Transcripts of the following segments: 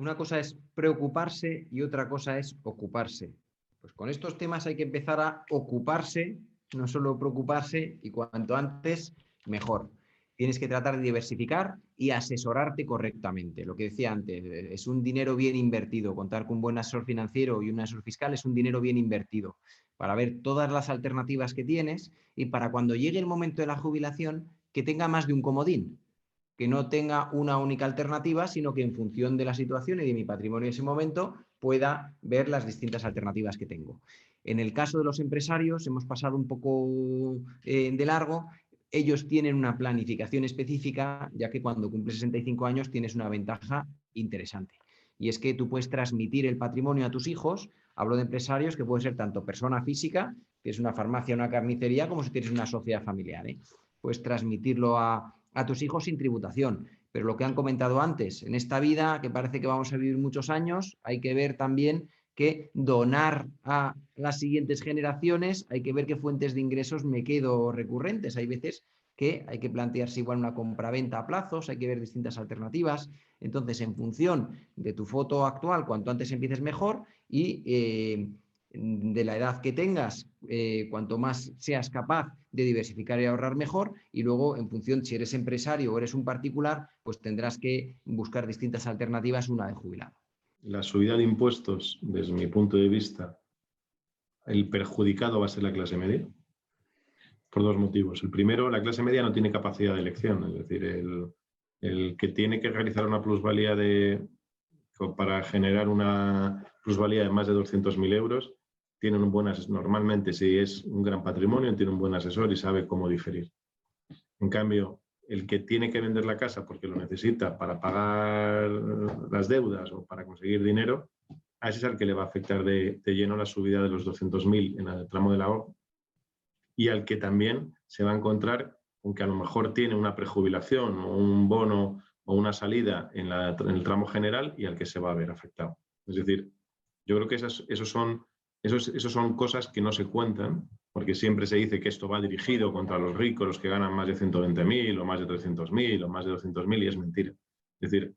una cosa es preocuparse y otra cosa es ocuparse. Pues con estos temas hay que empezar a ocuparse, no solo preocuparse, y cuanto antes, mejor. Tienes que tratar de diversificar y asesorarte correctamente. Lo que decía antes, es un dinero bien invertido. Contar con un buen asesor financiero y un asesor fiscal es un dinero bien invertido para ver todas las alternativas que tienes y para cuando llegue el momento de la jubilación que tenga más de un comodín, que no tenga una única alternativa, sino que en función de la situación y de mi patrimonio en ese momento pueda ver las distintas alternativas que tengo. En el caso de los empresarios hemos pasado un poco de largo. Ellos tienen una planificación específica, ya que cuando cumples 65 años tienes una ventaja interesante. Y es que tú puedes transmitir el patrimonio a tus hijos. Hablo de empresarios que puede ser tanto persona física, que es una farmacia o una carnicería, como si tienes una sociedad familiar. Puedes transmitirlo a tus hijos sin tributación. Pero lo que han comentado antes, en esta vida, que parece que vamos a vivir muchos años, hay que ver también que donar a las siguientes generaciones, hay que ver qué fuentes de ingresos me quedo recurrentes. Hay veces que hay que plantearse igual una compraventa a plazos, hay que ver distintas alternativas. Entonces, en función de tu foto actual, cuanto antes empieces mejor y de la edad que tengas, cuanto más seas capaz de diversificar y ahorrar mejor, y luego en función si eres empresario o eres un particular, pues tendrás que buscar distintas alternativas una vez jubilado. La subida de impuestos, desde mi punto de vista, el perjudicado va a ser la clase media, por dos motivos. El primero, la clase media no tiene capacidad de elección, es decir, el que tiene que realizar una plusvalía para generar una plusvalía de más de 200.000 euros, tiene un buen asesor. Normalmente, si es un gran patrimonio, tiene un buen asesor y sabe cómo diferir. En cambio, el que tiene que vender la casa porque lo necesita para pagar las deudas o para conseguir dinero, a ese es al que le va a afectar de lleno la subida de los 200.000 en el tramo del ahorro, y al que también se va a encontrar con que a lo mejor tiene una prejubilación o un bono o una salida en el tramo general y al que se va a ver afectado. Es decir, yo creo que esos son cosas que no se cuentan, porque siempre se dice que esto va dirigido contra los ricos, los que ganan más de 120.000 o más de 300.000 o más de 200.000, y es mentira. Es decir,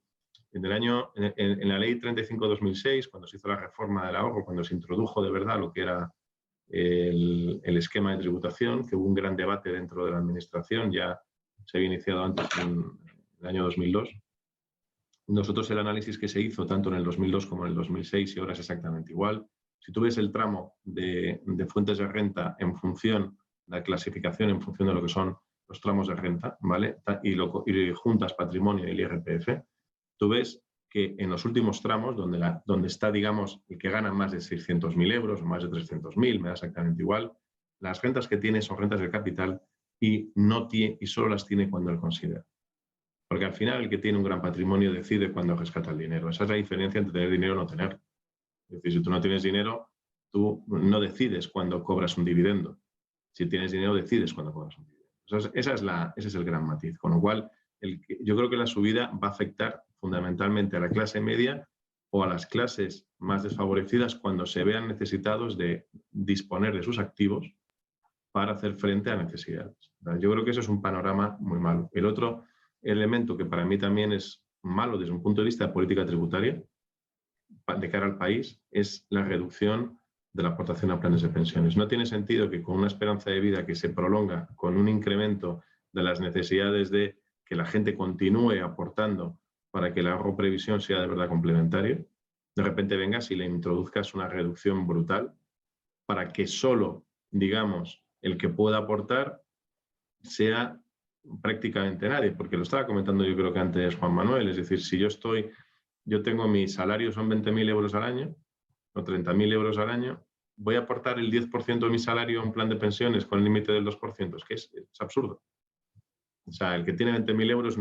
en la ley 35/2006, cuando se hizo la reforma del ahorro, cuando se introdujo de verdad lo que era el esquema de tributación, que hubo un gran debate dentro de la administración, ya se había iniciado antes en el año 2002. Nosotros el análisis que se hizo tanto en el 2002 como en el 2006, y ahora es exactamente igual. Si tú ves el tramo de fuentes de renta en función, la clasificación en función de lo que son los tramos de renta, ¿vale? Y juntas patrimonio y el IRPF, tú ves que en los últimos tramos, donde está, digamos, el que gana más de 600.000 euros o más de 300.000, me da exactamente igual, las rentas que tiene son rentas de capital y solo las tiene cuando él considera. Porque al final el que tiene un gran patrimonio decide cuándo rescata el dinero. Esa es la diferencia entre tener dinero o no tener. Es decir, si tú no tienes dinero, tú no decides cuándo cobras un dividendo. Si tienes dinero, decides cuándo cobras un dividendo. Ese es el gran matiz. Con lo cual, yo creo que la subida va a afectar fundamentalmente a la clase media o a las clases más desfavorecidas cuando se vean necesitados de disponer de sus activos para hacer frente a necesidades. Yo creo que eso es un panorama muy malo. El otro elemento que para mí también es malo desde un punto de vista de política tributaria de cara al país es la reducción de la aportación a planes de pensiones. No tiene sentido que con una esperanza de vida que se prolonga, con un incremento de las necesidades de que la gente continúe aportando para que el ahorro previsión sea de verdad complementario, de repente vengas y le introduzcas una reducción brutal para que solo, digamos, el que pueda aportar sea prácticamente nadie, porque lo estaba comentando yo creo que antes Juan Manuel, es decir, si yo tengo mi salario son 20.000 euros al año o 30.000 euros al año, voy a aportar el 10% de mi salario a un plan de pensiones con el límite del 2%, es que es absurdo. O sea, el que tiene 20.000 euros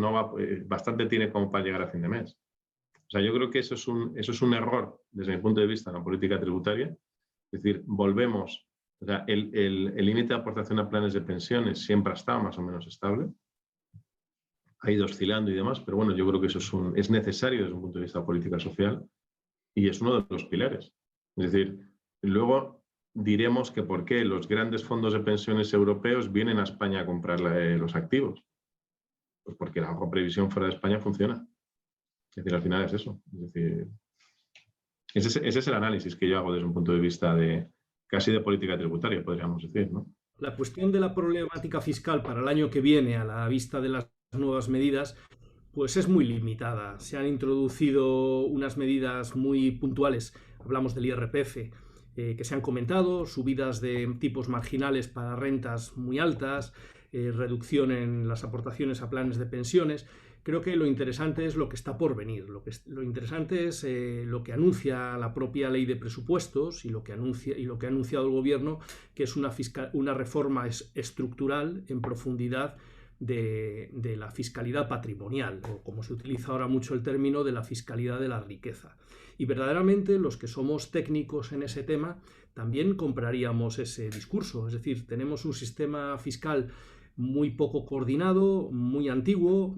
bastante tiene como para llegar a fin de mes. O sea, yo creo que eso es un error desde mi punto de vista en la política tributaria. Es decir, volvemos, o sea, el límite de aportación a planes de pensiones siempre ha estado más o menos estable, ha ido oscilando y demás, pero bueno, yo creo que eso es necesario desde un punto de vista de política social y es uno de los pilares. Es decir, luego diremos que por qué los grandes fondos de pensiones europeos vienen a España a comprar los activos. Pues porque la ahorro previsión fuera de España funciona. Es decir, al final es eso. Es decir, ese es el análisis que yo hago desde un punto de vista de casi de política tributaria, podríamos decir, ¿no? La cuestión de la problemática fiscal para el año que viene, a la vista de las nuevas medidas, pues es muy limitada. Se han introducido unas medidas muy puntuales. Hablamos del IRPF, que se han comentado, subidas de tipos marginales para rentas muy altas, reducción en las aportaciones a planes de pensiones. Creo que lo interesante es lo que está por venir. Lo interesante es lo que anuncia la propia ley de presupuestos y lo que ha anunciado el gobierno, que es una reforma estructural en profundidad de la fiscalidad patrimonial, o como se utiliza ahora mucho el término, de la fiscalidad de la riqueza. Y verdaderamente los que somos técnicos en ese tema también compraríamos ese discurso. Es decir, tenemos un sistema fiscal muy poco coordinado, muy antiguo,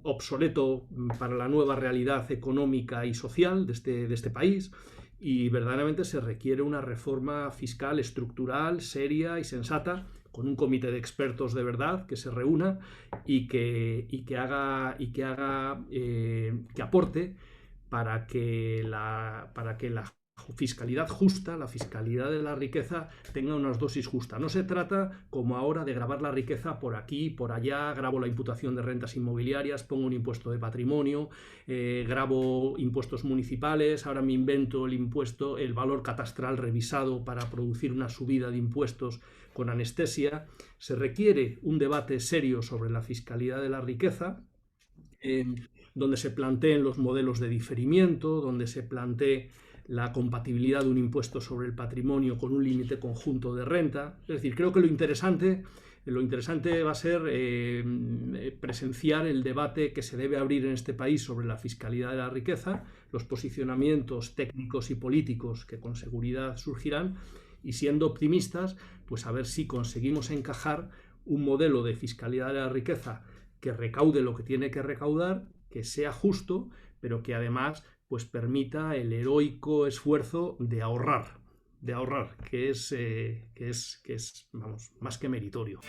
obsoleto para la nueva realidad económica y social de este país, y verdaderamente se requiere una reforma fiscal estructural, seria y sensata, con un comité de expertos de verdad que se reúna y que aporte para que la fiscalidad justa, la fiscalidad de la riqueza, tenga unas dosis justas. No se trata, como ahora, de gravar la riqueza por aquí, por allá, grabo la imputación de rentas inmobiliarias, pongo un impuesto de patrimonio, grabo impuestos municipales, ahora me invento el valor catastral revisado para producir una subida de impuestos con anestesia. Se requiere un debate serio sobre la fiscalidad de la riqueza, donde se planteen los modelos de diferimiento, donde se plantee la compatibilidad de un impuesto sobre el patrimonio con un límite conjunto de renta. Es decir, creo que lo interesante va a ser presenciar el debate que se debe abrir en este país sobre la fiscalidad de la riqueza, los posicionamientos técnicos y políticos que con seguridad surgirán, y siendo optimistas, pues a ver si conseguimos encajar un modelo de fiscalidad de la riqueza que recaude lo que tiene que recaudar, que sea justo, pero que además pues permita el heroico esfuerzo de ahorrar, que es vamos, más que meritorio.